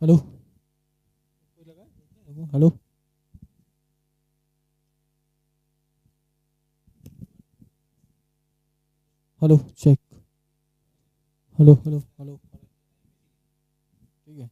Hello. Hello. Hello check. Hello hello hello. ठीक है।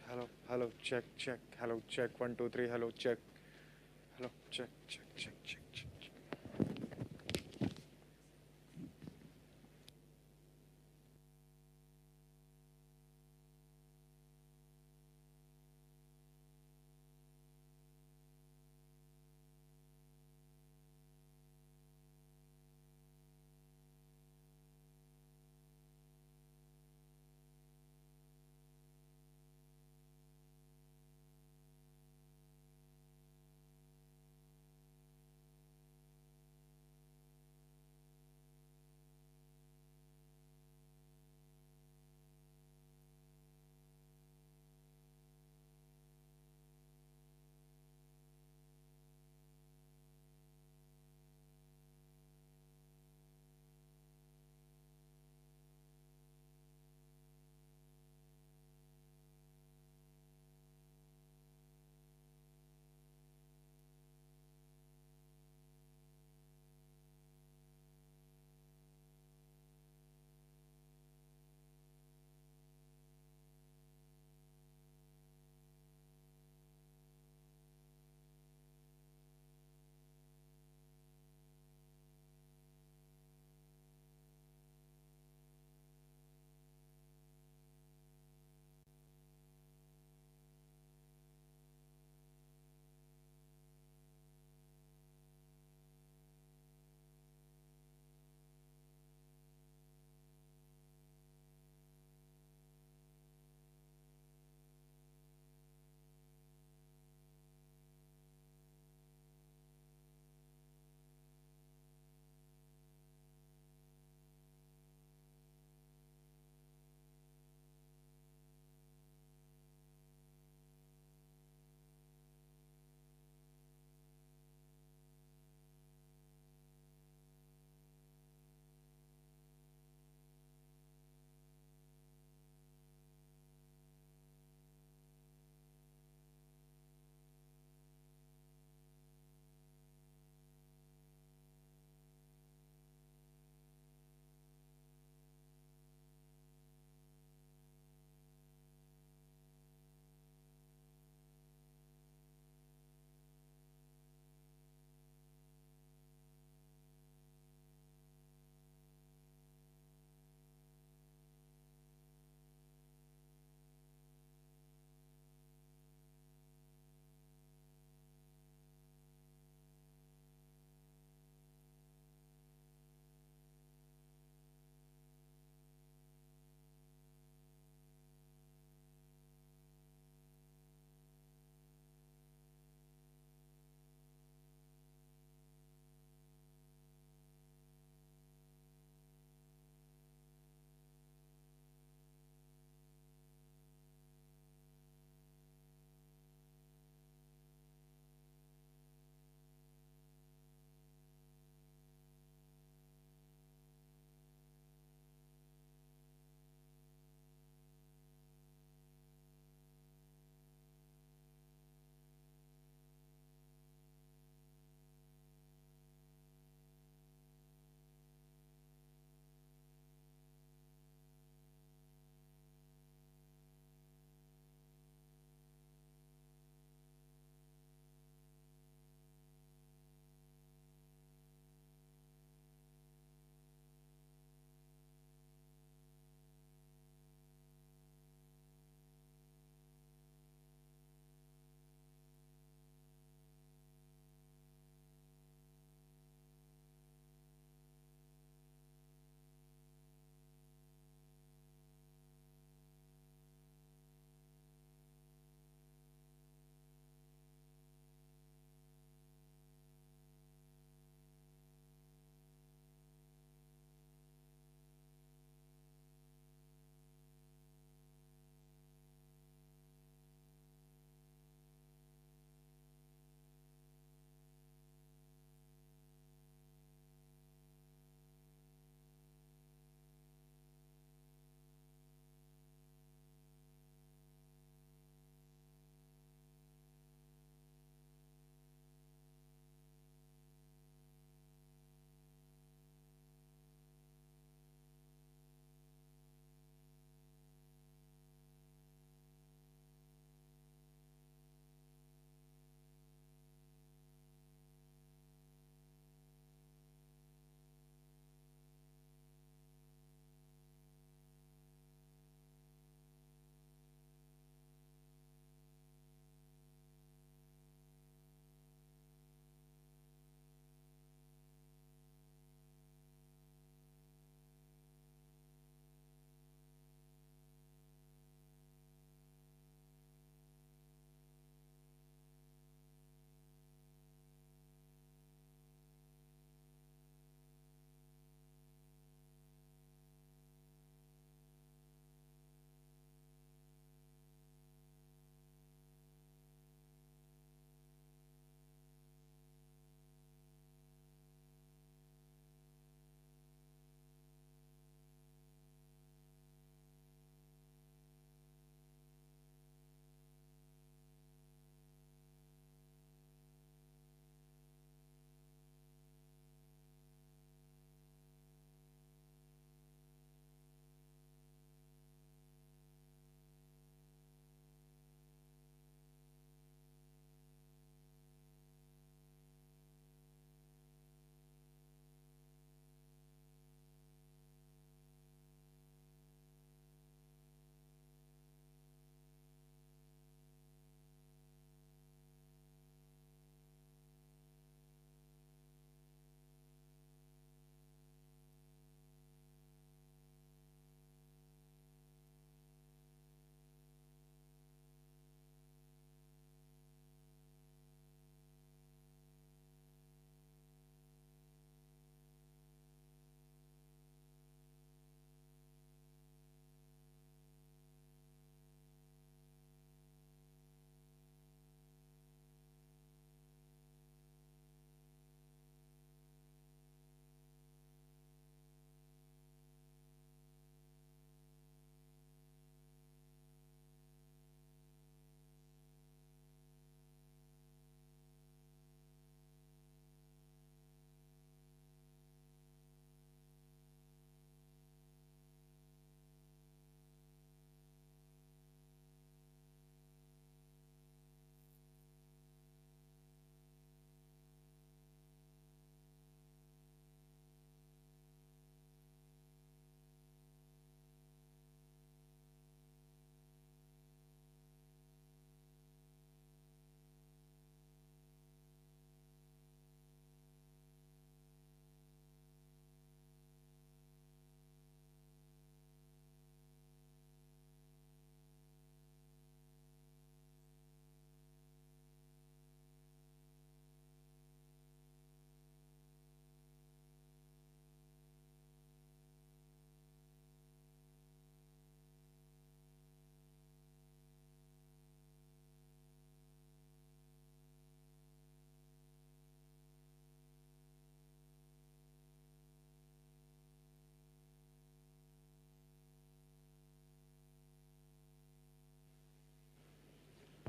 Hello, hello, check, check, hello, check, 1, 2, 3, hello, check, hello, check, check, check, check, check.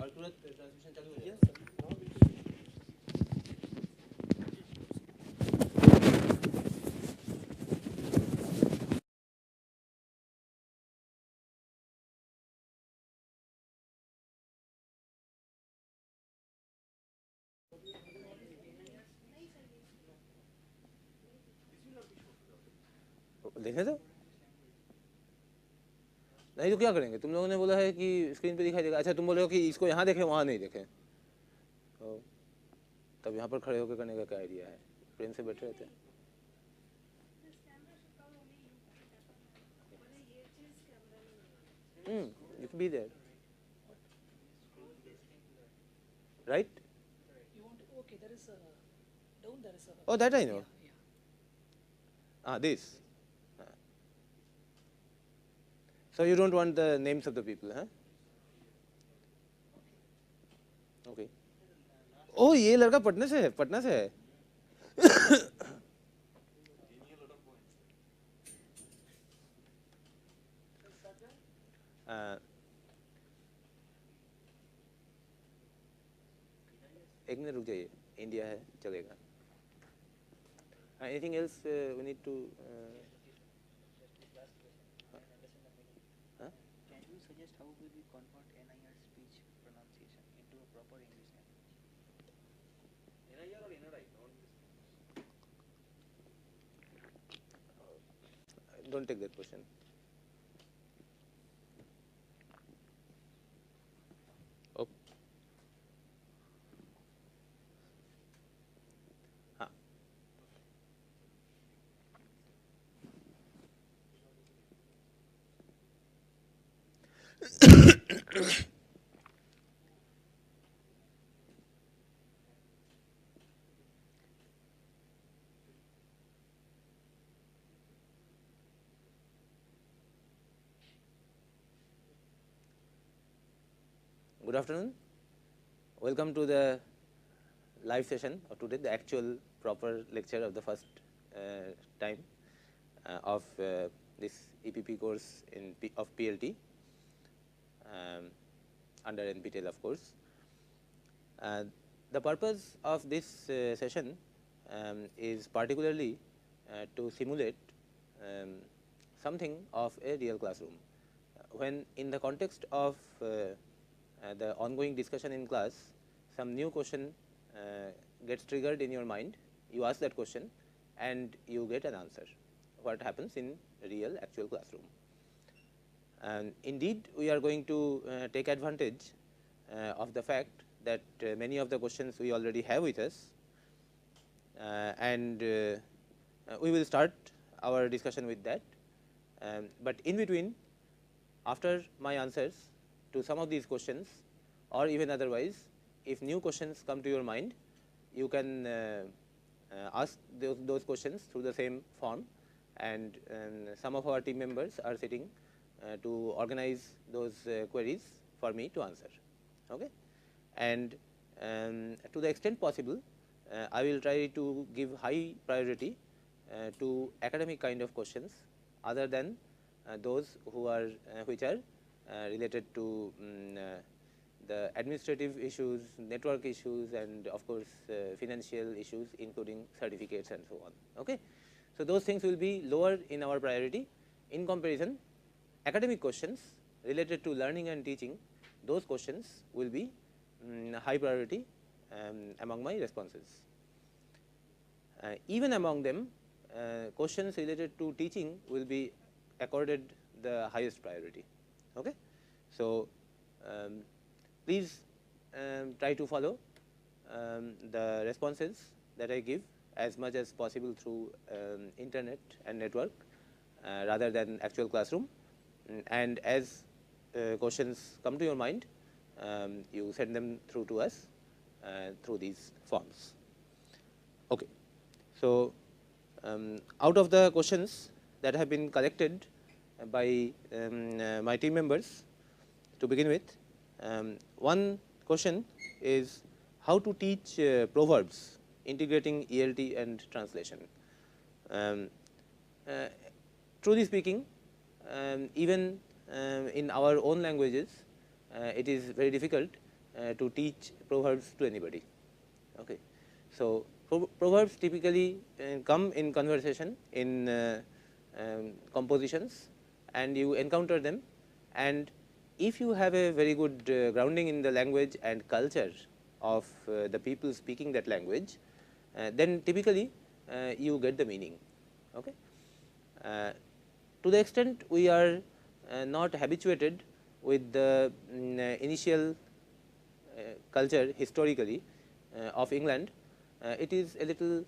और तुरंत transmission चालू हो जाएगा। देखने दो, नहीं तो क्या करेंगे? तुम लोगों ने बोला है कि स्क्रीन पे दिखाई देगा। अच्छा, तुम बोल रहे हो कि इसको यहाँ देखें वहाँ नहीं देखें, तो तब यहाँ पर खड़े होकर करने का क्या आइडिया है? प्रेम से बैठे रहते हैं। You can be there, right? You want to, okay, there is a, down there is a. Oh, that I know. Yeah, yeah. This. So you don't want the names of the people, huh? Okay. Oh, ये लड़का पटना से है, पटना से है। एक minute रुक जाइए, India है, चलेगा। Anything else we need to? Can you suggest how will we convert NIR speech pronunciation into a proper English name? NIR or NRI? Don't take that question. Oh. हाँ. Good afternoon. Welcome to the live session of today, the actual proper lecture of the first time of this EPP course of PLT under NPTEL, of course. The purpose of this session is particularly to simulate something of a real classroom. When in the context of the ongoing discussion in class, some new question gets triggered in your mind, you ask that question and you get an answer. What happens in real actual classroom. And indeed, we are going to take advantage of the fact that many of the questions we already have with us, and we will start our discussion with that. But in between, after my answers to some of these questions, or even otherwise, if new questions come to your mind, you can ask those questions through the same form, and some of our team members are sitting to organize those queries for me to answer. Okay? And to the extent possible, I will try to give high priority to academic kind of questions other than those who are which are related to the administrative issues, network issues, and of course financial issues, including certificates and so on. Okay? So those things will be lower in our priority. In comparison, academic questions related to learning and teaching, those questions will be high priority among my responses. Even among them, questions related to teaching will be accorded the highest priority. Okay? So please try to follow the responses that I give as much as possible through internet and network rather than actual classroom. And as questions come to your mind, you send them through to us through these forms. Okay. So out of the questions that have been collected by my team members, to begin with, one question is how to teach proverbs integrating ELT and translation. Truly speaking, even in our own languages, it is very difficult to teach proverbs to anybody. Okay. So, proverbs typically come in conversation in compositions, and you encounter them, and if you have a very good grounding in the language and culture of the people speaking that language, then typically you get the meaning. Okay. To the extent we are not habituated with the initial culture historically of England, it is a little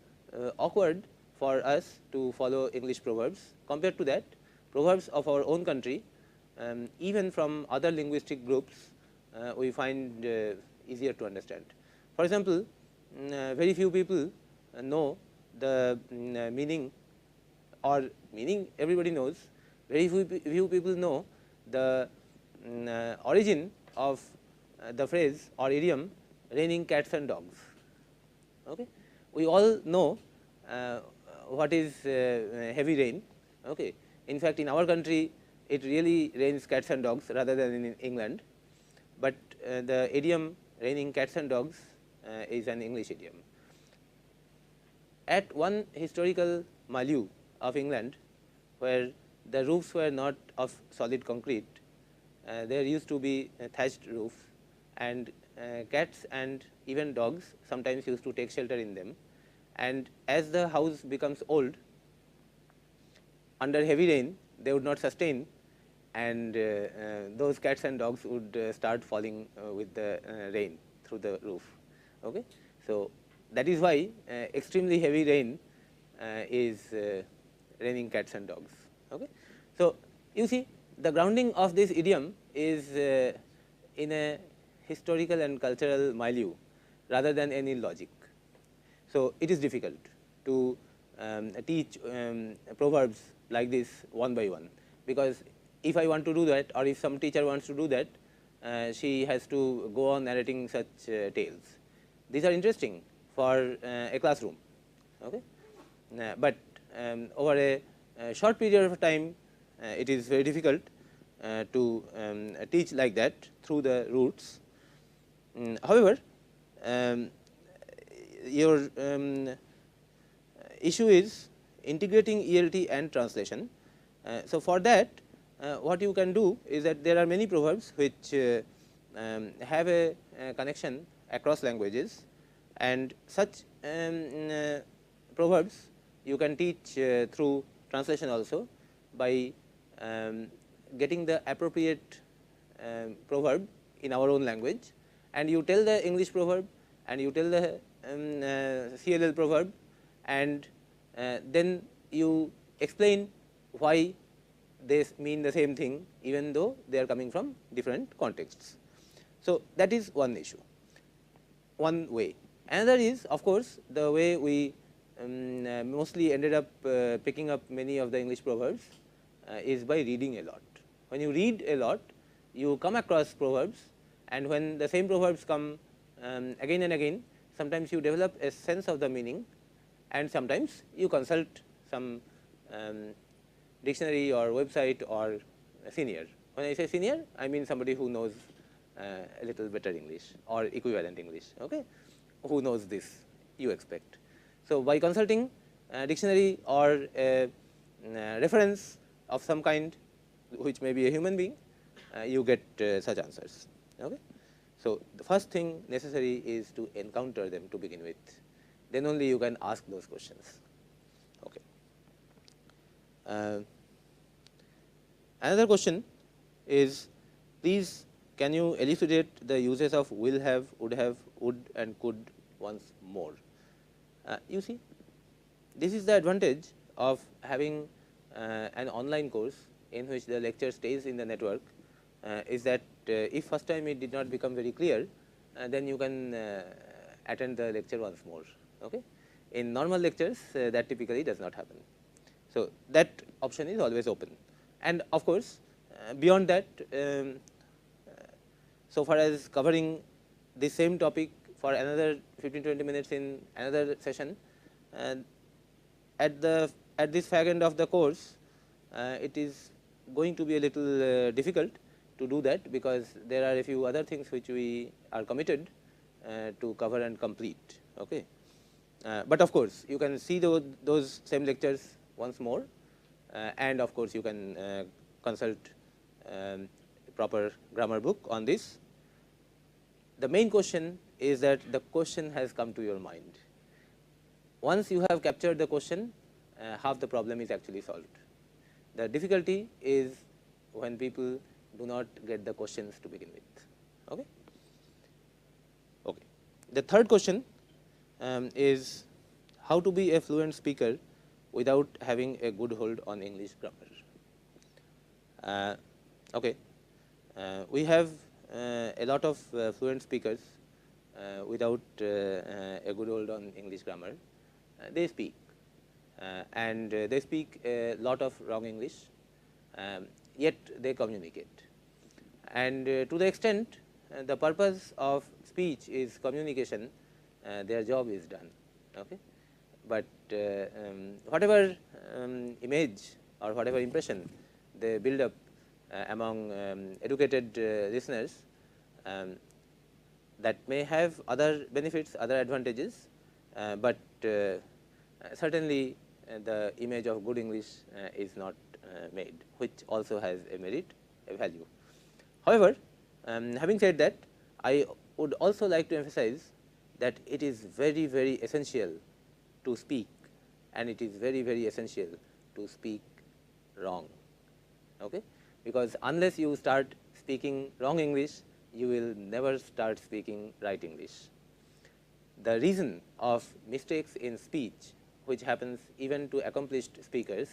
awkward for us to follow English proverbs. Compared to that, proverbs of our own country, even from other linguistic groups, we find easier to understand. For example, very few people know the meaning, or meaning everybody knows, very few people know the origin of the phrase or idiom raining cats and dogs. Okay. We all know what is heavy rain. Okay. In fact, in our country it really rains cats and dogs rather than in England, but the idiom raining cats and dogs is an English idiom. At one historical milieu of England, where the roofs were not of solid concrete, there used to be a thatched roof, and cats and even dogs sometimes used to take shelter in them. And as the house becomes old, under heavy rain they would not sustain, and those cats and dogs would start falling with the rain through the roof. Okay. So, that is why extremely heavy rain is raining cats and dogs. Okay. So, you see, the grounding of this idiom is in a historical and cultural milieu rather than any logic. So, it is difficult to teach proverbs like this one by one, because if I want to do that, or if some teacher wants to do that, she has to go on narrating such tales. These are interesting for a classroom. Okay. But over a short period of time, it is very difficult to teach like that through the roots. However, your issue is integrating ELT and translation. So, for that, what you can do is that there are many proverbs which have a connection across languages, and such proverbs you can teach through translation also by getting the appropriate proverb in our own language, and you tell the English proverb and you tell the CLL proverb, and then you explain why they mean the same thing even though they are coming from different contexts. So, that is one issue, one way. Another is, of course, the way we mostly ended up picking up many of the English proverbs is by reading a lot. When you read a lot, you come across proverbs, and when the same proverbs come again and again, sometimes you develop a sense of the meaning, and sometimes you consult some dictionary or website or senior. When I say senior, I mean somebody who knows a little better English or equivalent English, okay, who knows this you expect. So, by consulting a dictionary or a reference of some kind, which may be a human being, you get such answers. Okay. So, the first thing necessary is to encounter them to begin with, then only you can ask those questions. Okay. Another question is, please can you elucidate the uses of will have, would and could once more. You see, this is the advantage of having an online course in which the lecture stays in the network, is that if first time it did not become very clear, then you can attend the lecture once more. Okay. In normal lectures, that typically does not happen. So, that option is always open, and of course, beyond that, so far as covering the same topic for another 15-20 minutes in another session, at this fag end of the course, it is going to be a little difficult, to do that, because there are a few other things which we are committed to cover and complete. Okay. But of course, you can see those same lectures once more, and of course, you can consult proper grammar book on this. The main question is that the question has come to your mind. Once you have captured the question, half the problem is actually solved. The difficulty is when people do not get the questions to begin with. Okay. Okay. The third question is how to be a fluent speaker without having a good hold on English grammar. Okay. We have a lot of fluent speakers without a good hold on English grammar. They speak, and they speak a lot of wrong English, yet they communicate. And to the extent the purpose of speech is communication, their job is done. Okay. But whatever image or whatever impression they build up among educated listeners, that may have other benefits, other advantages, but certainly the image of good English is not made, which also has a merit, a value. However, having said that, I would also like to emphasize that it is very, very essential to speak, and it is very, very essential to speak wrong. Okay? Because unless you start speaking wrong English, you will never start speaking right English. The reason of mistakes in speech, which happens even to accomplished speakers,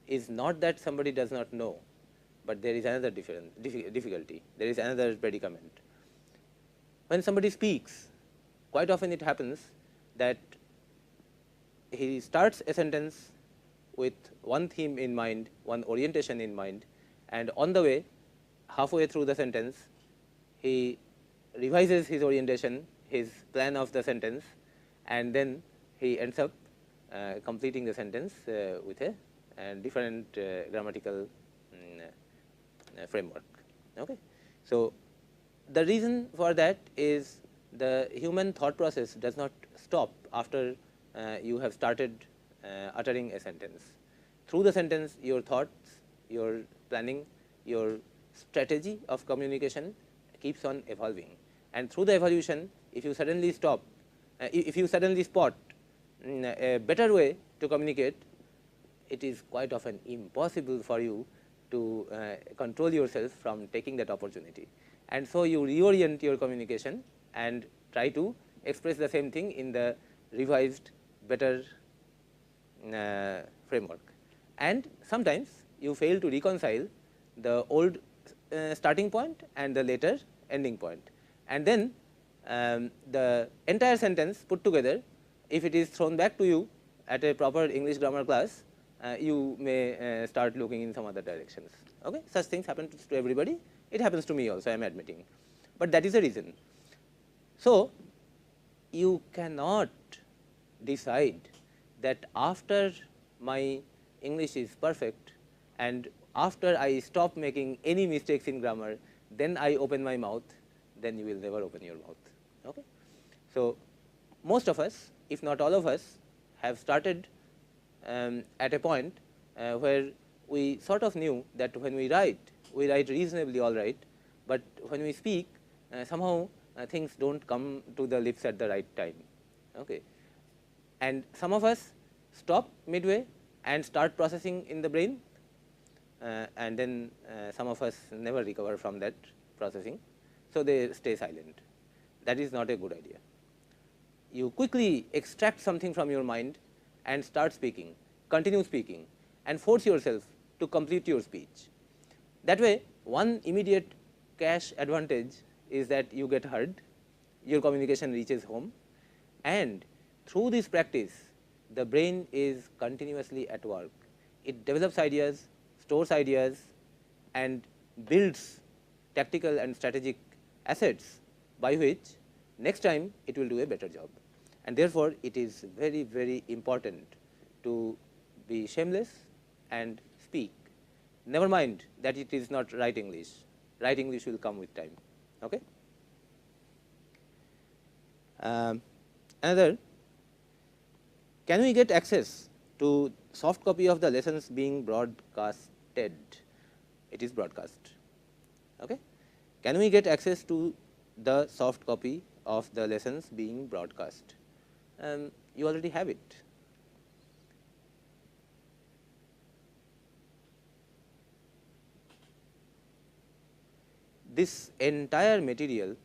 is not that somebody does not know, but there is another difficulty, there is another predicament. When somebody speaks, quite often it happens that he starts a sentence with one theme in mind, one orientation in mind, and on the way, halfway through the sentence, he revises his orientation, his plan of the sentence, and then he ends up completing the sentence with a different grammatical framework. Okay. So, the reason for that is the human thought process does not stop after you have started uttering a sentence. Through the sentence, your thoughts, your planning, your strategy of communication keeps on evolving, and through the evolution, if you suddenly stop, if you suddenly spot a better way to communicate, it is quite often impossible for you to control yourself from taking that opportunity. And so, you reorient your communication and try to express the same thing in the revised, better framework. And sometimes you fail to reconcile the old starting point and the later ending point. And then the entire sentence put together, if it is thrown back to you at a proper English grammar class, you may start looking in some other directions. Okay? Such things happen to everybody. It happens to me also, I am admitting. But that is the reason. So, you cannot decide that after my English is perfect and after I stop making any mistakes in grammar, then I open my mouth, then you will never open your mouth. Okay? So, most of us, if not all of us, have started at a point where we sort of knew that when we write reasonably all right, but when we speak, somehow things do not come to the lips at the right time. Okay. And some of us stop midway and start processing in the brain, and then some of us never recover from that processing. So, they stay silent. That is not a good idea. You quickly extract something from your mind and start speaking, continue speaking, and force yourself to complete your speech. That way, one immediate cash advantage is that you get heard, your communication reaches home, and through this practice, the brain is continuously at work. It develops ideas, stores ideas, and builds tactical and strategic assets by which next time it will do a better job. And therefore, it is very, very important to be shameless and speak. Never mind that it is not right English. right English will come with time. Okay. Another, can we get access to soft copy of the lessons being broadcasted? It is broadcast. Okay. Can we get access to the soft copy of the lessons being broadcast? You already have it. This entire material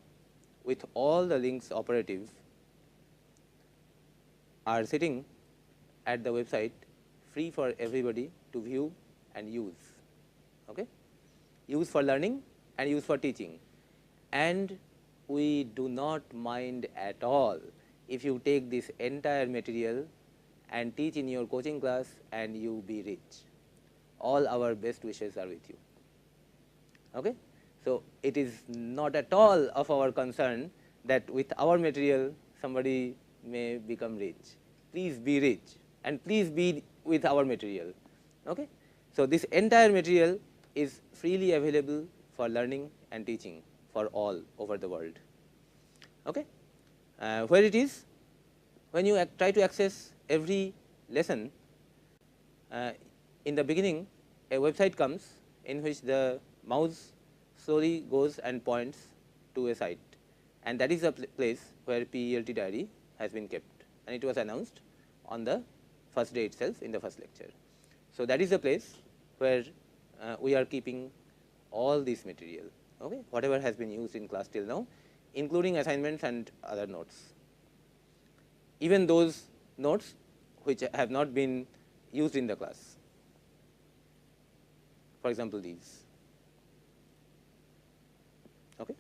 with all the links operative are sitting at the website free for everybody to view and use. Okay? Use for learning and use for teaching. And we do not mind at all if you take this entire material and teach in your coaching class and you be rich. All our best wishes are with you. Okay? So, it is not at all of our concern that with our material somebody may become rich. Please be rich and please be with our material. Okay? So, this entire material is freely available for learning and teaching for all over the world. Okay? Where it is? When you try to access every lesson, in the beginning a website comes in which the mouse slowly goes and points to a site, and that is the place where PELT diary has been kept, and it was announced on the first day itself in the first lecture. So, that is the place where we are keeping all this material, okay, whatever has been used in class till now, including assignments and other notes, even those notes which have not been used in the class, for example, these. Okay.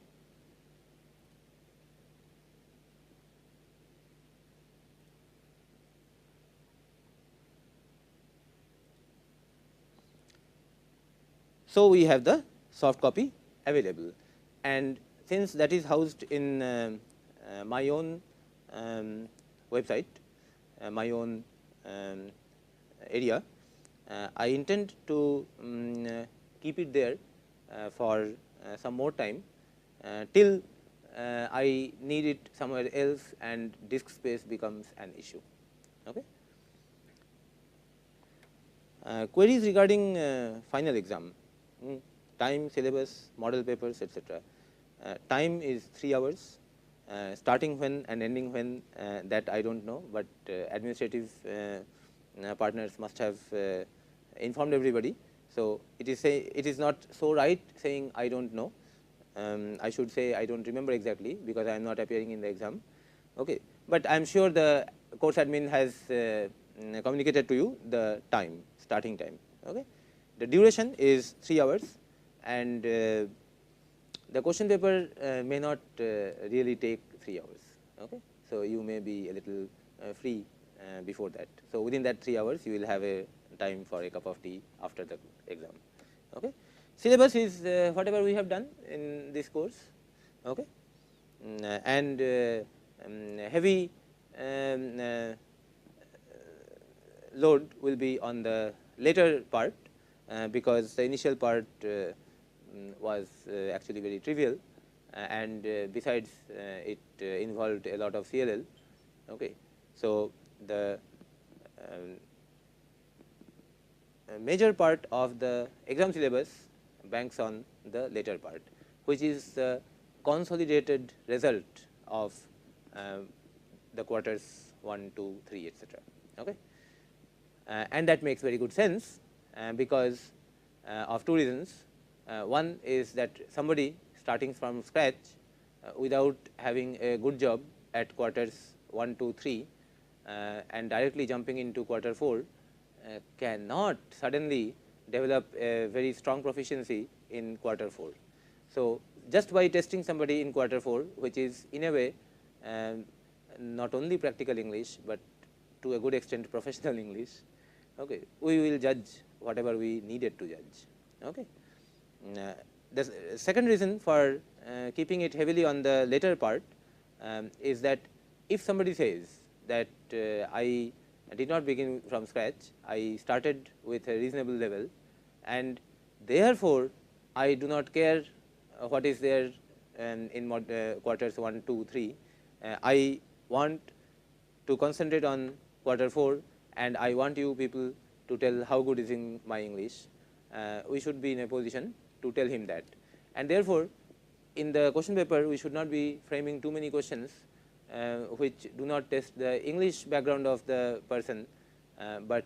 So, we have the soft copy available, and since that is housed in my own website, my own area, I intend to keep it there for some more time till I need it somewhere else and disk space becomes an issue. Okay. Queries regarding final exam, time, syllabus, model papers, etc. Time is 3 hours, starting when and ending when, that I do not know, but administrative partners must have informed everybody. So, it is not so right saying I do not know. I should say I do not remember exactly, because I am not appearing in the exam. Okay. But I am sure the course admin has communicated to you the time, starting time. Okay. The duration is 3 hours, and the question paper may not really take 3 hours. Okay. So, you may be a little free before that. So, within that 3 hours you will have a time for a cup of tea after the exam. Okay. Syllabus is whatever we have done in this course. Okay. And heavy load will be on the later part, because the initial part was actually very trivial, and besides it involved a lot of CLL. Okay. So, the major part of the exam syllabus banks on the later part, which is the consolidated result of the quarters 1, 2, 3, etc. Okay. And that makes very good sense, because of two reasons. One is that somebody starting from scratch without having a good job at quarters 1, 2, 3 and directly jumping into quarter 4 cannot suddenly develop a very strong proficiency in quarter 4. So, just by testing somebody in quarter 4, which is in a way not only practical English, but to a good extent professional English, okay, we will judge whatever we needed to judge. Okay. The second reason for keeping it heavily on the later part is that if somebody says that I did not begin from scratch, I started with a reasonable level, and therefore, I do not care what is there in quarters 1, 2, 3. I want to concentrate on quarter 4, and I want you people to tell how good is in my English. We should be in a position to tell him that. And therefore, in the question paper, we should not be framing too many questions which do not test the English background of the person, but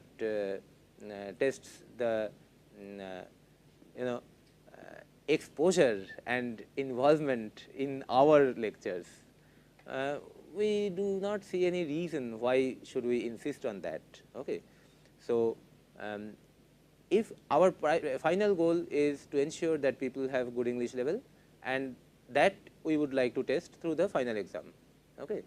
tests the exposure and involvement in our lectures. We do not see any reason why should we insist on that. Okay. So, if our final goal is to ensure that people have good English level, and that we would like to test through the final exam. Okay.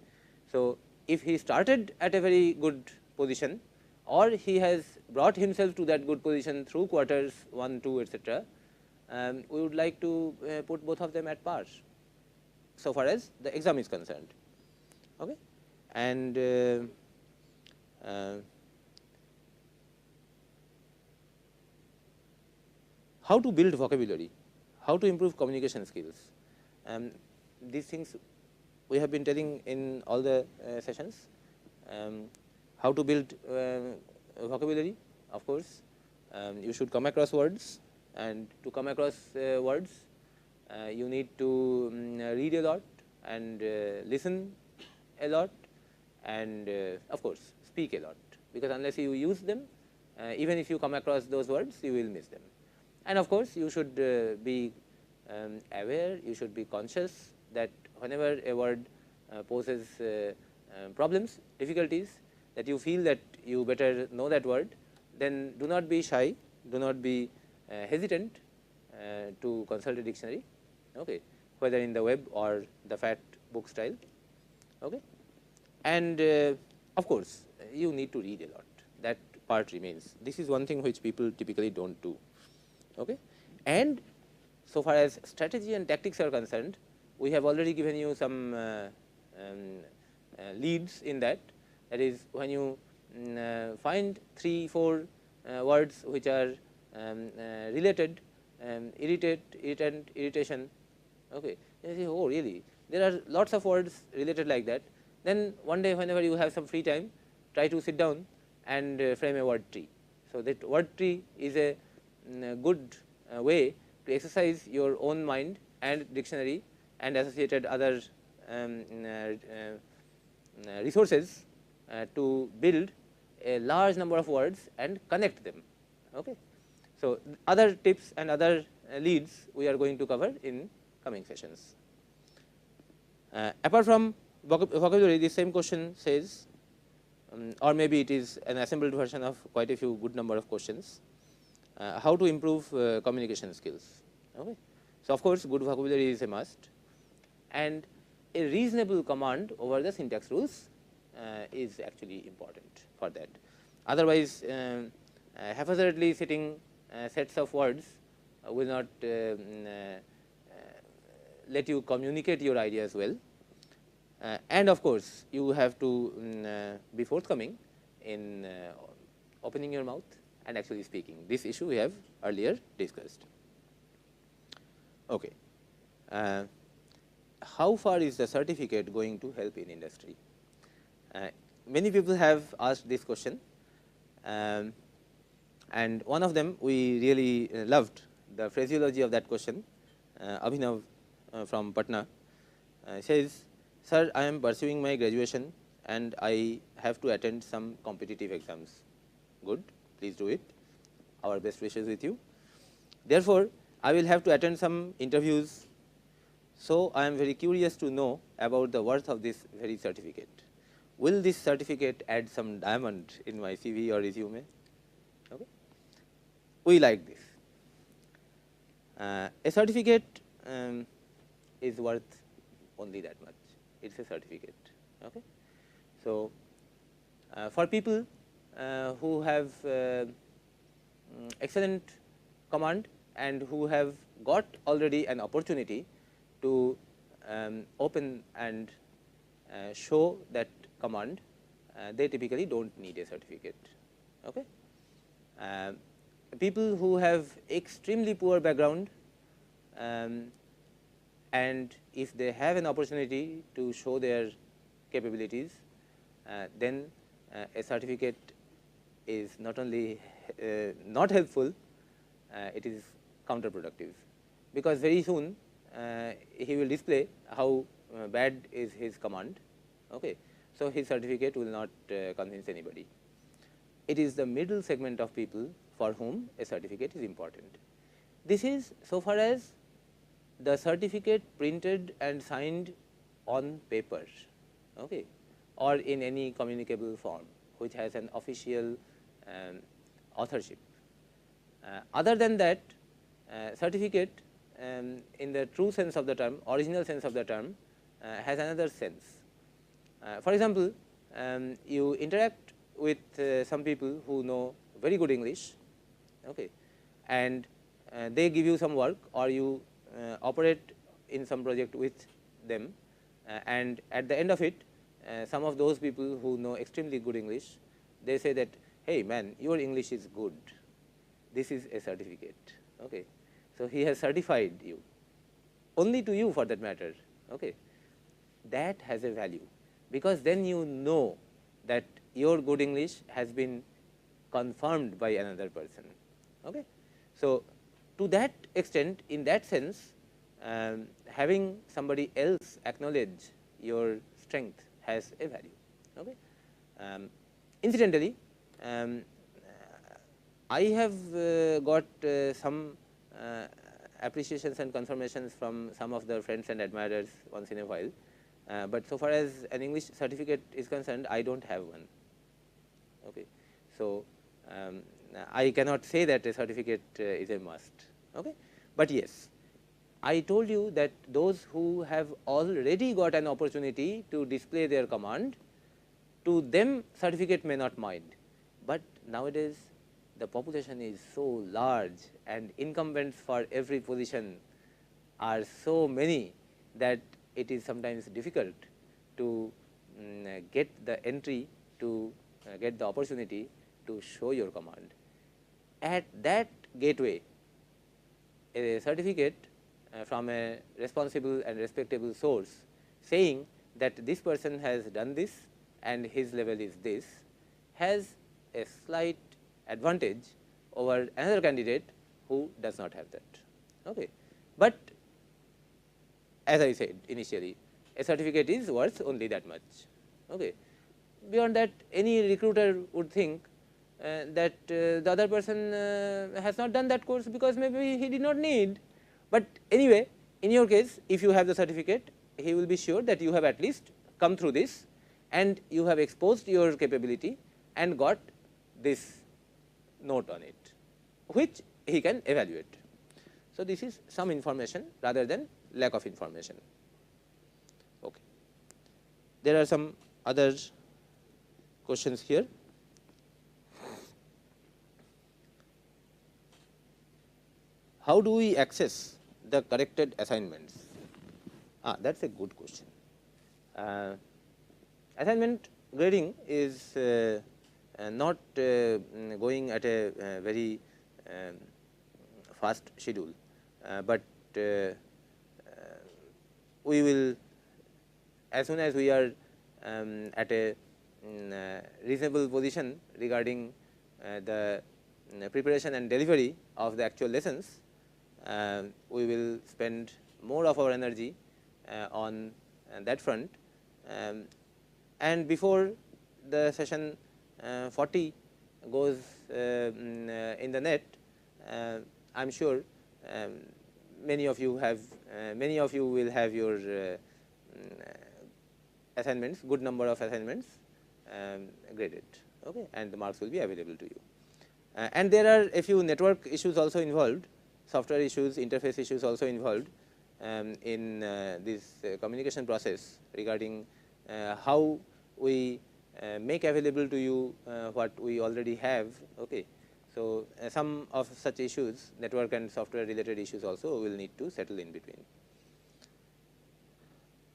So, if he started at a very good position, or he has brought himself to that good position through quarters 1, 2, etc., we would like to put both of them at par, so far as the exam is concerned. Okay. And how to build vocabulary, how to improve communication skills. These things we have been telling in all the sessions. How to build vocabulary, of course, you should come across words, and to come across words, you need to read a lot and listen a lot, and of course, speak a lot, because unless you use them, even if you come across those words, you will miss them. And of course, you should be aware, you should be conscious that whenever a word poses problems, difficulties, that you feel that you better know that word, then do not be shy, do not be hesitant to consult a dictionary, okay, whether in the web or the fat book style. Okay. And of course, you need to read a lot, that part remains. This is one thing which people typically do not do. Okay. And so far as strategy and tactics are concerned, we have already given you some leads in that. That is, when you find 3, 4 words which are related, irritant, irritation, okay, you say, oh really, there are lots of words related like that. Then one day, whenever you have some free time, try to sit down and frame a word tree. So, that word tree is a good way to exercise your own mind and dictionary and associated other resources to build a large number of words and connect them. Okay. So, other tips and other leads we are going to cover in coming sessions. Apart from vocabulary, the same question says, or maybe it is an assembled version of quite a few good number of questions, how to improve communication skills. Okay. So, of course, good vocabulary is a must, and a reasonable command over the syntax rules is actually important for that. Otherwise, haphazardly sitting sets of words will not let you communicate your ideas well. And of course, you have to be forthcoming in opening your mouth and actually speaking. This issue we have earlier discussed. Okay. How far is the certificate going to help in industry? Many people have asked this question, and one of them we really loved the phraseology of that question. Abhinav from Patna says, sir, I am pursuing my graduation and I have to attend some competitive exams. Good, please do it. Our best wishes with you. Therefore, I will have to attend some interviews. So, I am very curious to know about the worth of this very certificate. Will this certificate add some diamond in my CV or resume? Okay. We like this. A certificate is worth only that much. It is a certificate. Okay. So, for people who have excellent command and who have got already an opportunity to open and show that command, they typically do not need a certificate. Okay. People who have extremely poor background and if they have an opportunity to show their capabilities, then a certificate is not only not helpful, it is counterproductive, because very soon he will display how bad is his command. Okay. So, his certificate will not convince anybody. It is the middle segment of people for whom a certificate is important. This is so far as the certificate printed and signed on paper, okay, or in any communicable form which has an official authorship. Other than that, certificate in the true sense of the term, original sense of the term, has another sense. For example, you interact with some people who know very good English, okay, and they give you some work, or you operate in some project with them, and at the end of it, some of those people who know extremely good English, they say that, hey man, your English is good, this is a certificate. Okay. So, he has certified you, only to you for that matter. Okay. That has a value, because then you know that your good English has been confirmed by another person. Okay. So, to that extent, in that sense, having somebody else acknowledge your strength has a value. Okay. Incidentally, I have got some appreciations and confirmations from some of the friends and admirers once in a while, but so far as an English certificate is concerned, I do not have one. Okay. So, I cannot say that a certificate is a must. Okay. But yes, I told you that those who have already got an opportunity to display their command, to them certificate may not mind, but nowadays the population is so large and incumbents for every position are so many that it is sometimes difficult to get the entry, to get the opportunity to show your command. At that gateway, a certificate from a responsible and respectable source saying that this person has done this and his level is this, has a slight advantage over another candidate who does not have that. Okay. But as I said initially, a certificate is worth only that much. Okay. Beyond that, any recruiter would think that the other person has not done that course because maybe he did not need. But anyway, in your case, if you have the certificate, he will be sure that you have at least come through this and you have exposed your capability and got this note on it, which he can evaluate. So, this is some information rather than lack of information. Okay. There are some other questions here. How do we access the corrected assignments? That is a good question. Assignment grading is not going at a very fast schedule, but we will, as soon as we are at a reasonable position regarding the preparation and delivery of the actual lessons, we will spend more of our energy on that front, and before the session 40 goes in the net, I am sure many of you will have your assignments, good number of assignments graded, okay, and the marks will be available to you. And there are a few network issues also involved, software issues, interface issues also involved in this communication process regarding how we make available to you what we already have. Okay. So, some of such issues, network and software related issues also will need to settle in between.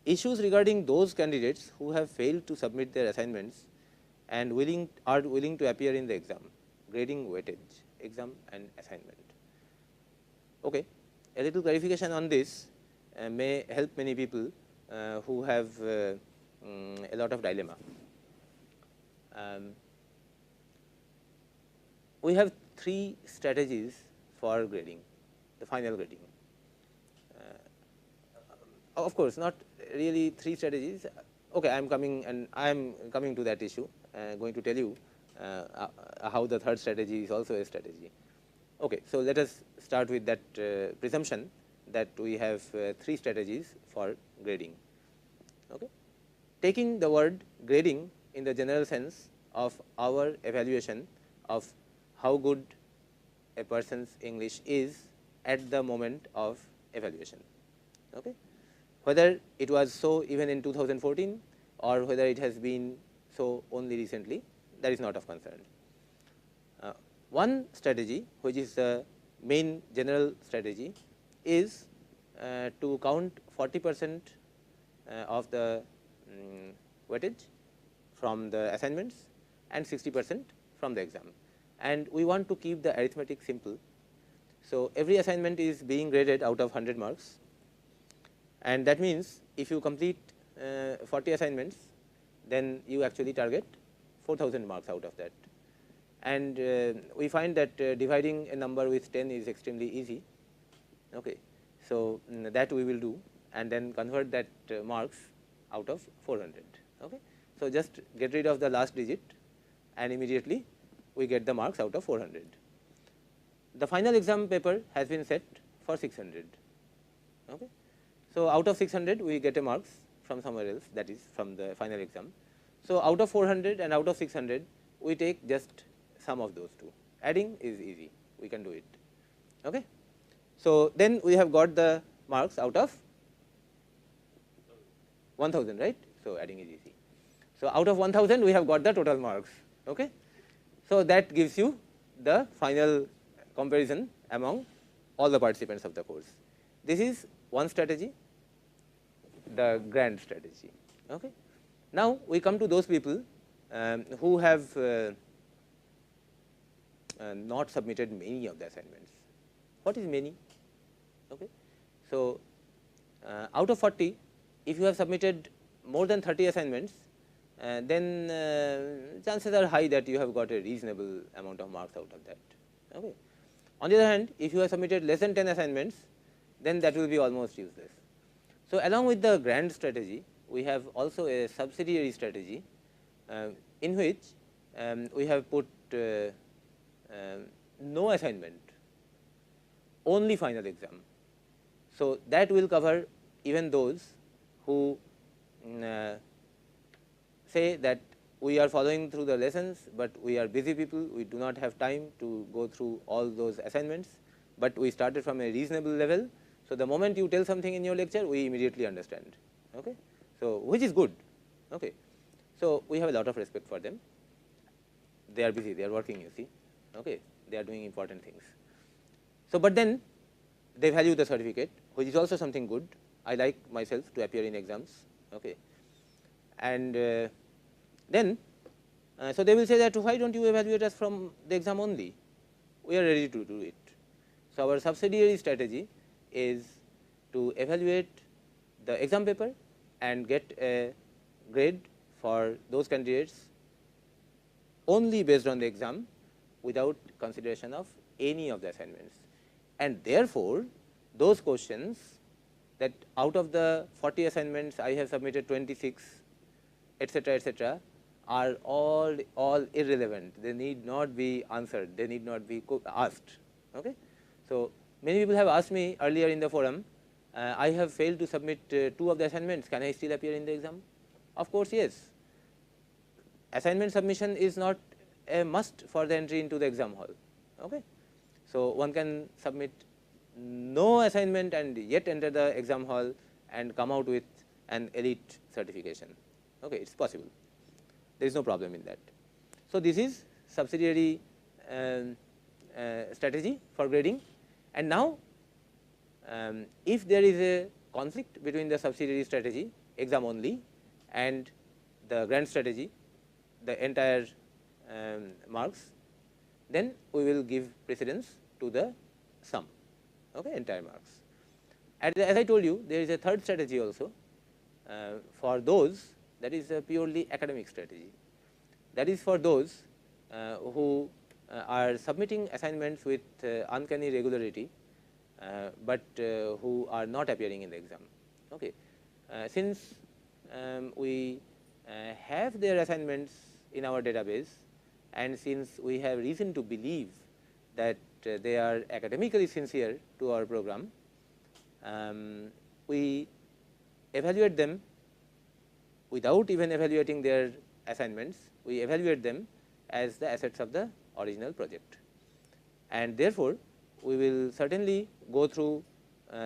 Issues regarding those candidates who have failed to submit their assignments and are willing to appear in the exam, grading weightage, exam and assignment. Okay. A little clarification on this. may help many people who have a lot of dilemma. We have 3 strategies for grading, the final grading. Of course, not really 3 strategies. Okay, I am coming to that issue. Going to tell you how the third strategy is also a strategy. Okay, so let us start with that presumption that we have 3 strategies for grading. Okay, taking the word grading in the general sense of our evaluation of how good a person's English is at the moment of evaluation. Okay, whether it was so even in 2014 or whether it has been so only recently, that is not of concern. One strategy, which is the main general strategy, is to count 40% of the weightage from the assignments and 60% from the exam. And we want to keep the arithmetic simple. So every assignment is being graded out of 100 marks, and that means if you complete 40 assignments, then you actually target 4,000 marks out of that. And we find that dividing a number with 10 is extremely easy. Okay, so that we will do, and then convert that marks out of 400. Okay, so just get rid of the last digit, and immediately we get the marks out of 400. The final exam paper has been set for 600. Okay, so out of 600 we get a marks from somewhere else, that is from the final exam. So out of 400 and out of 600 we take just sum of those two. Adding is easy, we can do it. Okay, so then we have got the marks out of 1000, right? So adding is easy. So out of 1000 we have got the total marks. Okay, so that gives you the final comparison among all the participants of the course. This is one strategy, the grand strategy. Okay, now we come to those people who have not submitted many of the assignments. What is many? Okay, so out of 40, if you have submitted more than 30 assignments, then chances are high that you have got a reasonable amount of marks out of that. Okay. On the other hand, if you have submitted less than 10 assignments, then that will be almost useless. So along with the grand strategy, we have also a subsidiary strategy in which we have put no assignment, only final exam. So that will cover even those who say that we are following through the lessons, but we are busy people, we do not have time to go through all those assignments, but we started from a reasonable level. So the moment you tell something in your lecture, we immediately understand. Okay, so which is good. Okay, so we have a lot of respect for them. They are busy, they are working, you see. Okay, they are doing important things. So but then they value the certificate, which is also something good. I like myself to appear in exams. Okay, and then so they will say that why don't you evaluate us from the exam only? We are ready to do it. So our subsidiary strategy is to evaluate the exam paper and get a grade for those candidates only based on the exam without consideration of any of the assignments. And therefore, those questions that out of the 40 assignments I have submitted 26, etc., are all irrelevant. They need not be answered, they need not be asked. Okay? So many people have asked me earlier in the forum, I have failed to submit 2 of the assignments, can I still appear in the exam? Of course, yes. Assignment submission is not a must for the entry into the exam hall. Okay? So one can submit no assignment and yet enter the exam hall and come out with an elite certification. Okay, it's possible. There is no problem in that. So this is subsidiary strategy for grading. And now, if there is a conflict between the subsidiary strategy, exam only, and the grand strategy, the entire marks, then we will give precedence to the sum, okay, entire marks. As I told you, there is a third strategy also for those, that is a purely academic strategy. That is for those who are submitting assignments with uncanny regularity, but who are not appearing in the exam. Okay. Since we have their assignments in our database, and since we have reason to believe that they are academically sincere to our program, we evaluate them without even evaluating their assignments. We evaluate them as the assets of the original project, and therefore, we will certainly go through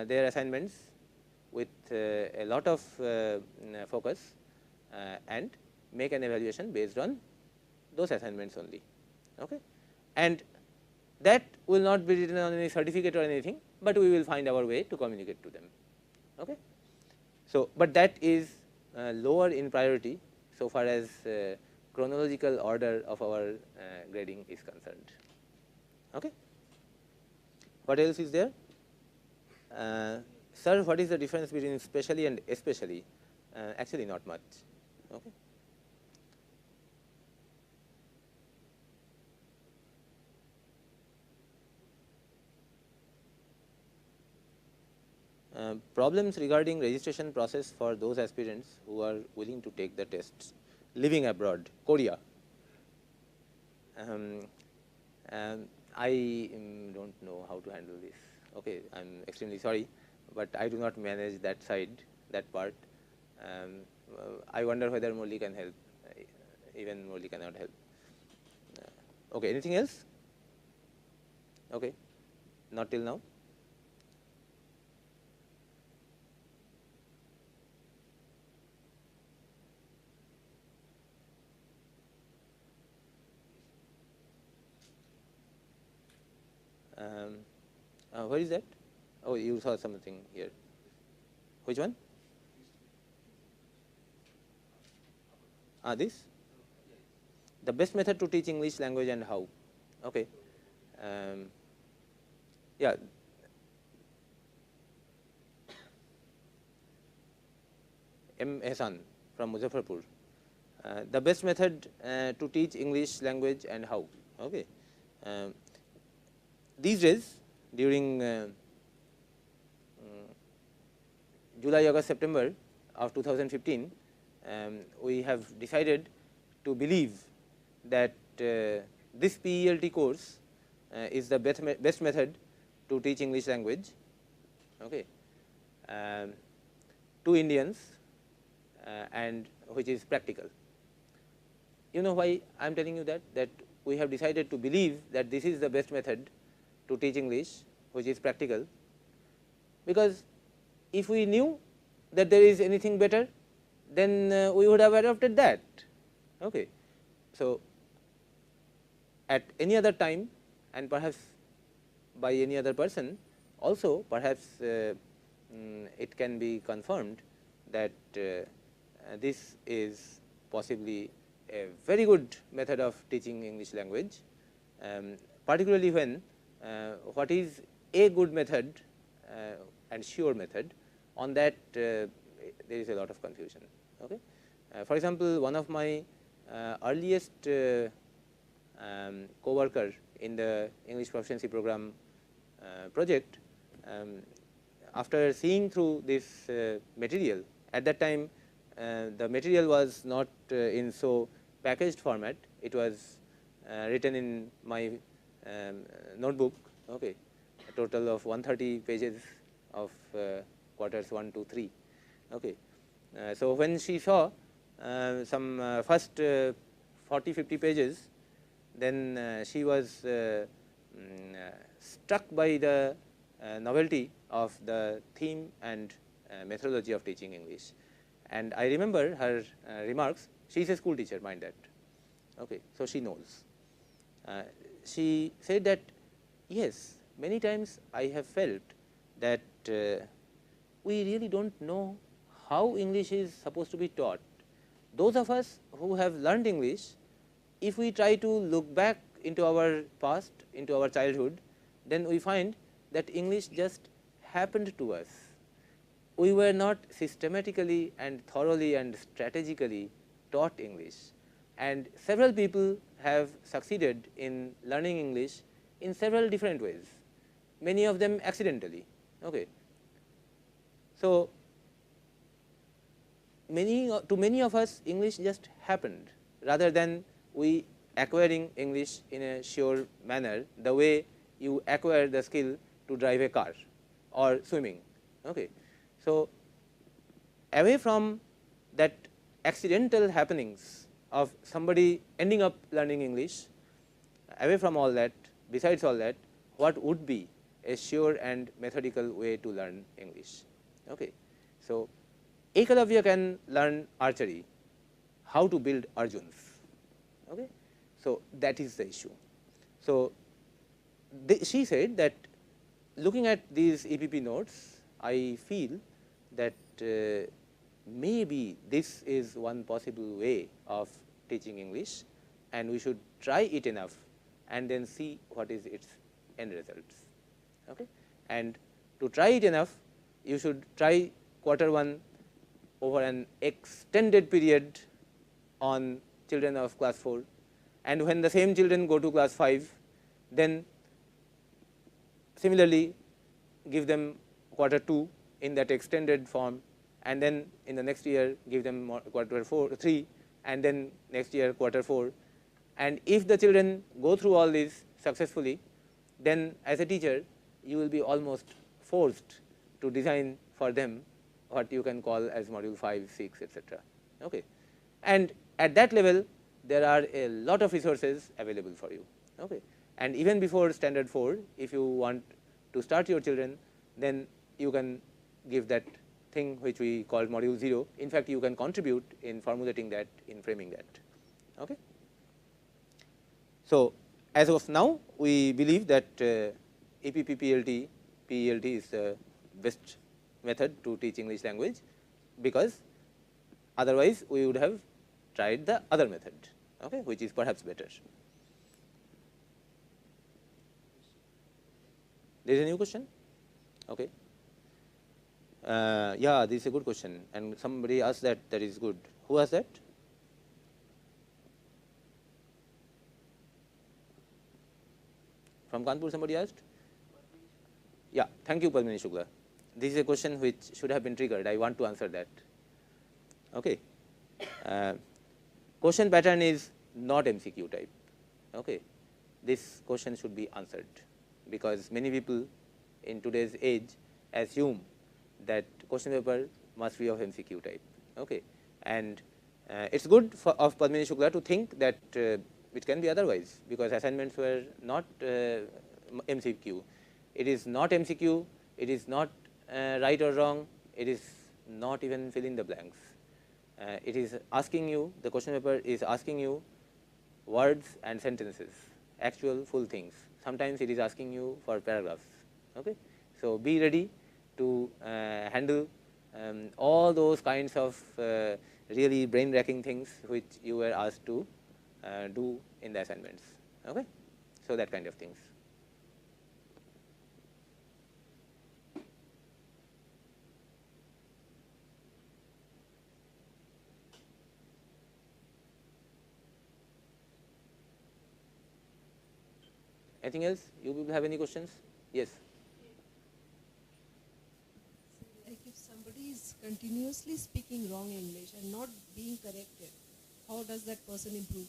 their assignments with a lot of focus and make an evaluation based on those assignments only. Okay. And that will not be written on any certificate or anything, but we will find our way to communicate to them. Okay. So, but that is lower in priority so far as chronological order of our grading is concerned. Okay. What else is there? Sir, what is the difference between specially and especially? Actually, not much. Okay. Problems regarding registration process for those aspirants who are willing to take the tests living abroad, Korea. I don't know how to handle this. Okay, I am extremely sorry, but I do not manage that side, that part. I wonder whether Molly can help. Even Molly cannot help. Okay, anything else? Okay, not till now. Where is that? Oh, you saw something here. Which one? This? The best method to teach English language and how? Okay. Yeah. M. Ehsan from Muzaffarpur. The best method to teach English language and how? Okay. These days, during July, August, September of 2015, we have decided to believe that this PELT course is the best method to teach English language, okay, to Indians, and which is practical. You know why I am telling you that? That we have decided to believe that this is the best method to teach English, which is practical, because if we knew that there is anything better, then we would have adopted that. Okay. So, at any other time, and perhaps by any other person also, perhaps it can be confirmed that this is possibly a very good method of teaching English language, particularly when what is a good method and sure method, on that there is a lot of confusion. Okay. For example, one of my earliest co-worker in the English proficiency program project, after seeing through this material, at that time the material was not in so packaged format, it was written in my notebook, okay, a total of 130 pages of quarters 1 to 3. Okay. So, when she saw some first 40-50 pages, then she was struck by the novelty of the theme and methodology of teaching English. And I remember her remarks. She is a school teacher, mind that. Okay. So, she knows. She said that, yes, many times I have felt that we really do not know how English is supposed to be taught. Those of us who have learned English, if we try to look back into our past, into our childhood, then we find that English just happened to us. we were not systematically and thoroughly and strategically taught English, and several people have succeeded in learning English in several different ways, many of them accidentally. Okay. So, to many of us English just happened rather than we acquiring English in a sure manner, the way you acquire the skill to drive a car or swimming. Okay. So, away from that accidental happenings of somebody ending up learning English, away from all that, besides all that, what would be a sure and methodical way to learn English? Okay. So, Ekalavya can learn archery, how to build Arjuns. Okay. So, that is the issue. So, she said that looking at these EPP notes, I feel that maybe this is one possible way of teaching English, and we should try it enough and then see what is its end results. Okay. And to try it enough, you should try Q1 over an extended period on children of class 4, and when the same children go to class 5, then similarly give them Q2 in that extended form, and then in the next year give them Q3, and then next year Q4. And if the children go through all these successfully, then as a teacher you will be almost forced to design for them what you can call as module 5, 6, etc. Okay. And at that level there are a lot of resources available for you. Okay. And even before standard 4, if you want to start your children, then you can give that thing which we call module 0. In fact, you can contribute in formulating that, in framing that. Okay. So, as of now, we believe that EPP PELT is the best method to teach English language, because otherwise we would have tried the other method, okay, which is perhaps better. There is a new question? Okay. Yeah, this is a good question, and somebody asked that. That is good. Who asked that? From Kanpur, somebody asked? Yeah, thank you, Padmini Shukla. This is a question which should have been triggered. I want to answer that. Okay. Question pattern is not MCQ type. Okay. This question should be answered, because many people in today's age assume that question paper must be of MCQ type. Okay. And it's good of Padmini Shukla to think that it can be otherwise, because assignments were not MCQ. It is not MCQ, it is not right or wrong, it is not even fill in the blanks. It is asking you, the question paper is asking you words and sentences, actual full things. Sometimes it is asking you for paragraphs. Okay. So, be ready to handle all those kinds of really brain racking things which you were asked to do in the assignments. Okay. So, that kind of things. Anything else? You people have any questions? Yes. Like if somebody is continuously speaking wrong English and not being corrected, how does that person improve?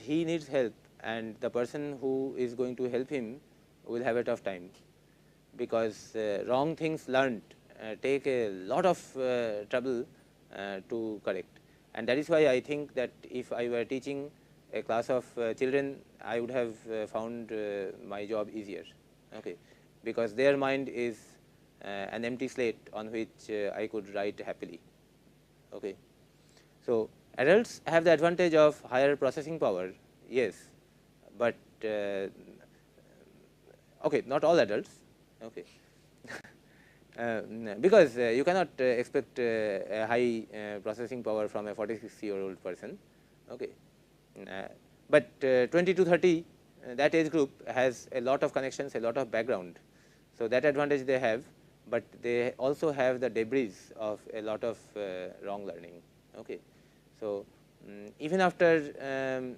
He needs help, and the person who is going to help him will have a tough time, because wrong things learned take a lot of trouble to correct. And that is why I think that if I were teaching a class of children, I would have found my job easier. Okay. Because their mind is an empty slate on which I could write happily. Okay. So, adults have the advantage of higher processing power, yes, but okay, not all adults. Okay. Because you cannot expect a high processing power from a 46-year-old person. Okay. But 20 to 30, that age group has a lot of connections, a lot of background. So, that advantage they have, but they also have the debris of a lot of wrong learning. Okay. So, even after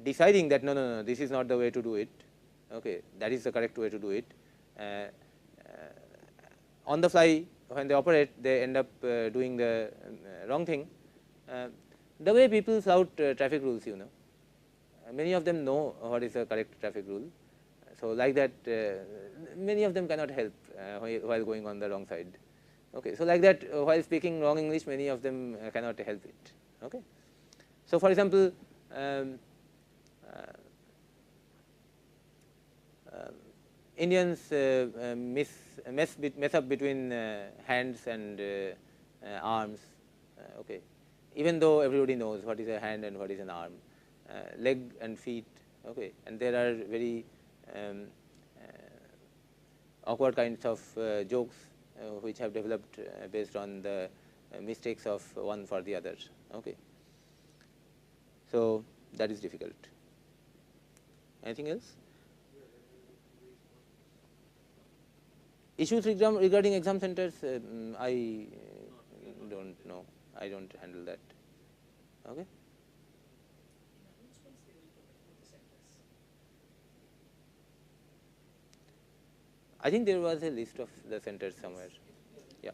deciding that no, this is not the way to do it, okay, that is the correct way to do it, on the fly when they operate they end up doing the wrong thing. The way people flout traffic rules, many of them know what is the correct traffic rule. So, like that many of them cannot help while going on the wrong side. Okay. So, like that while speaking wrong English, many of them cannot help it. Okay. So, for example, Indians mess up between hands and arms, okay, even though everybody knows what is a hand and what is an arm, leg and feet, okay, and there are very awkward kinds of jokes which have developed based on the mistakes of one for the other. Okay. So, that is difficult. Anything else? Issues regarding exam centers, I don't know. I don't handle that. Okay. I think there was a list of the centers somewhere. Yeah.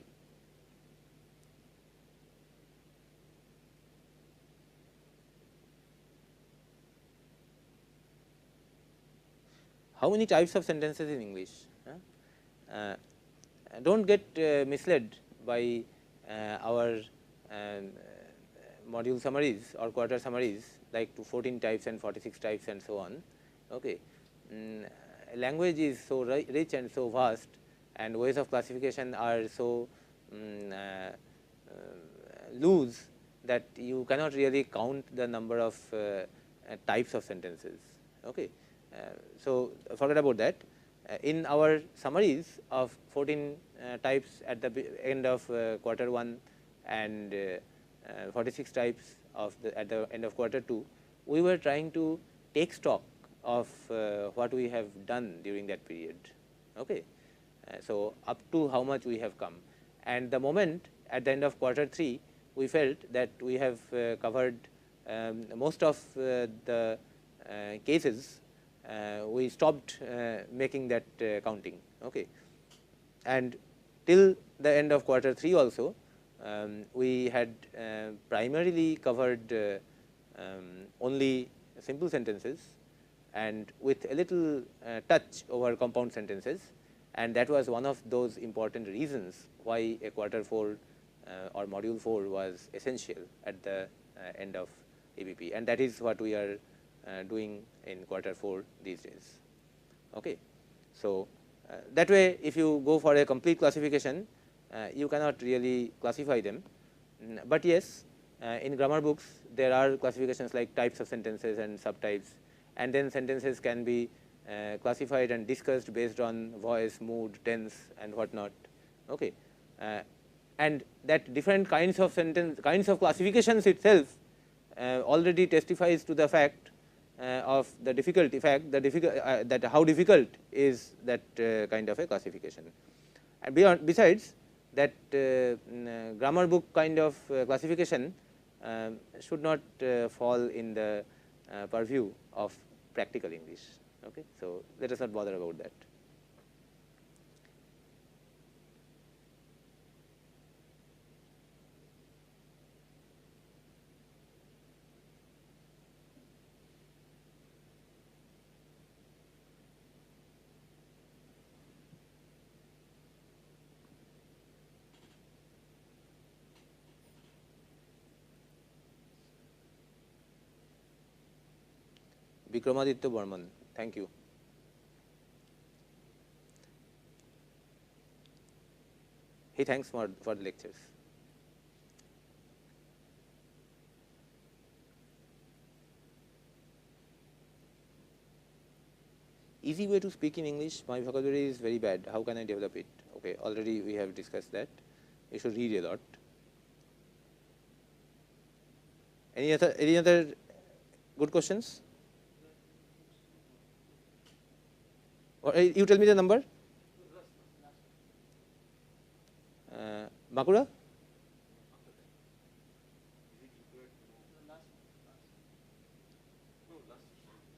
How many types of sentences in English? Don't get misled by our module summaries or quarter summaries like 14 types and 46 types and so on. Okay. Language is so rich and so vast, and ways of classification are so loose that you cannot really count the number of types of sentences. Okay. So, forget about that. In our summaries of 14 types at the end of quarter 1 and 46 types at the end of quarter 2, we were trying to take stock of what we have done during that period. Okay. So, up to how much we have come, and the moment at the end of quarter 3 we felt that we have covered most of the cases, we stopped making that counting. Okay. And till the end of quarter 3 also, we had primarily covered only simple sentences and with a little touch over compound sentences, and that was one of those important reasons why a quarter 4 or module 4 was essential at the end of ABP, and that is what we are doing in quarter 4 these days. Okay. So, that way if you go for a complete classification, you cannot really classify them, but yes, in grammar books there are classifications like types of sentences and subtypes, and then sentences can be classified and discussed based on voice, mood, tense and what not. Okay. And that different kinds of classifications itself already testifies to the fact of the difficulty that how difficult is that kind of a classification. And besides that, grammar book kind of classification should not fall in the purview of practical English. Okay. So, let us not bother about that. Vikramaditya Burman, thank you. He thanks for the lectures. Easy way to speak in English, my vocabulary is very bad, how can I develop it? Okay, already we have discussed that. You should read a lot. Any other good questions? Or you tell me the number. Makura?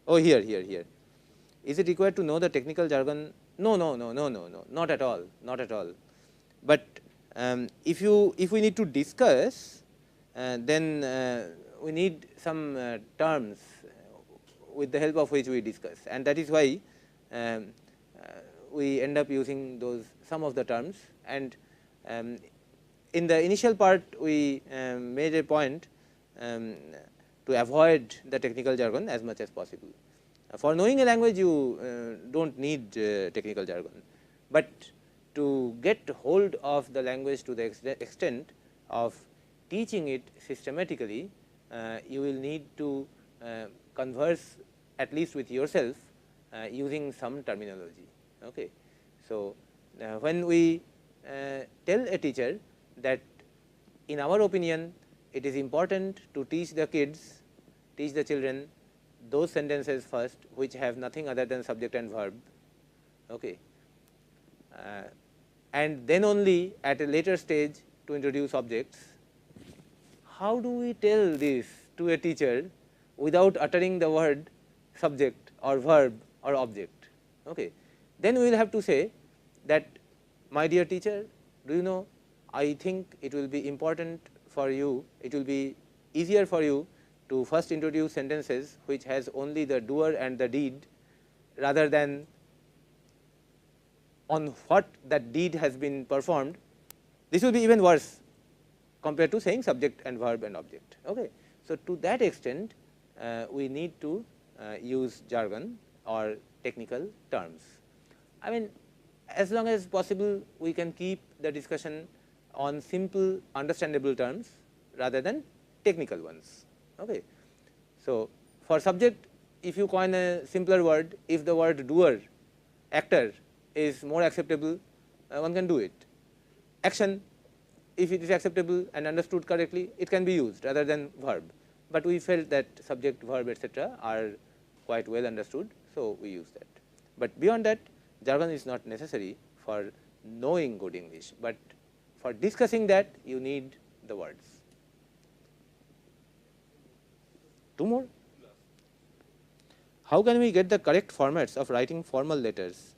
Oh, here. Is it required to know the technical jargon? No, not at all, not at all. But if we need to discuss, then we need some terms with the help of which we discuss, and that is why we end up using those some of the terms. And in the initial part, we made a point to avoid the technical jargon as much as possible. For knowing a language, you don't need technical jargon, but to get hold of the language to the extent of teaching it systematically, you will need to converse at least with yourself using some terminology. Okay. So, when we tell a teacher that in our opinion it is important to teach the kids, teach the children those sentences first which have nothing other than subject and verb, okay, and then only at a later stage to introduce objects. How do we tell this to a teacher without uttering the word subject or verb or object? Okay. Then we will have to say that, my dear teacher, do you know, I think it will be important for you, it will be easier for you to first introduce sentences which has only the doer and the deed, rather than on what that deed has been performed. This will be even worse compared to saying subject and verb and object. Okay. So, to that extent, we need to use jargon or technical terms. I mean, as long as possible, we can keep the discussion on simple understandable terms rather than technical ones. Okay. So, for subject, if you coin a simpler word, if the word doer, actor is more acceptable, one can do it. Action, if it is acceptable and understood correctly, it can be used rather than verb. But we felt that subject, verb, etc. are quite well understood, so we use that. But beyond that, jargon is not necessary for knowing good English, but for discussing that you need the words. Two more. How can we get the correct formats of writing formal letters?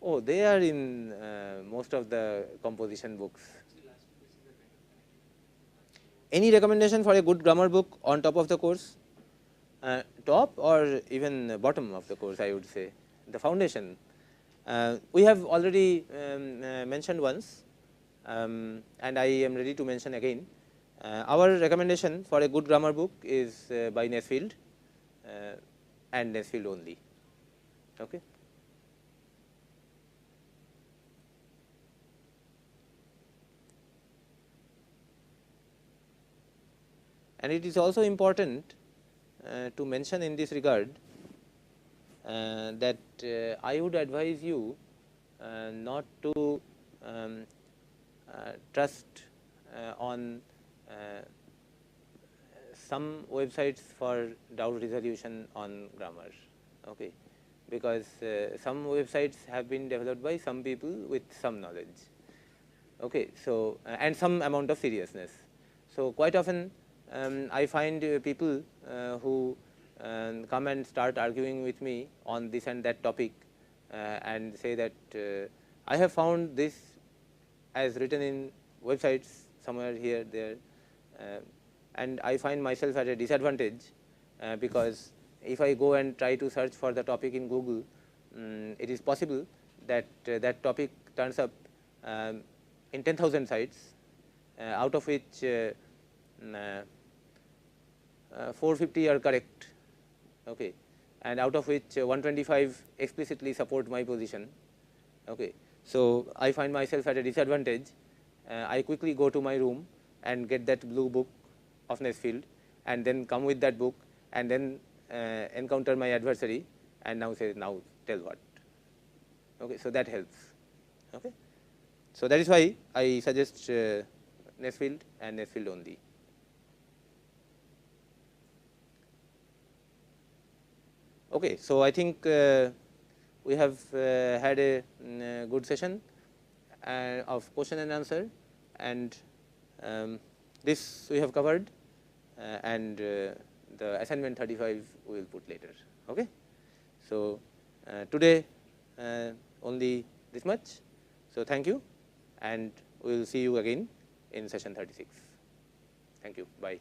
Oh, they are in most of the composition books. Any recommendation for a good grammar book on top of the course? Top or even bottom of the course, I would say, the foundation. We have already mentioned once, and I am ready to mention again. Our recommendation for a good grammar book is by Nesfield and Nesfield only. Okay. And it is also important to mention in this regard that I would advise you not to trust on some websites for doubt resolution on grammar, okay, because some websites have been developed by some people with some knowledge, okay, so and some amount of seriousness. So, quite often I find people who come and start arguing with me on this and that topic and say that I have found this as written in websites somewhere here, there, and I find myself at a disadvantage because if I go and try to search for the topic in Google, it is possible that that topic turns up in 10,000 sites, out of which 450 are correct, okay, and out of which 125 explicitly support my position. Okay. So, I find myself at a disadvantage. I quickly go to my room and get that blue book of Nesfield and then come with that book and then encounter my adversary and now say, now tell what. Okay. So, that helps. Okay. So, that is why I suggest Nesfield and Nesfield only. Okay. So, I think we have had a good session of question and answer, and this we have covered, and the assignment 35 we will put later. Okay. So, today only this much. So, thank you, and we will see you again in session 36. Thank you. Bye.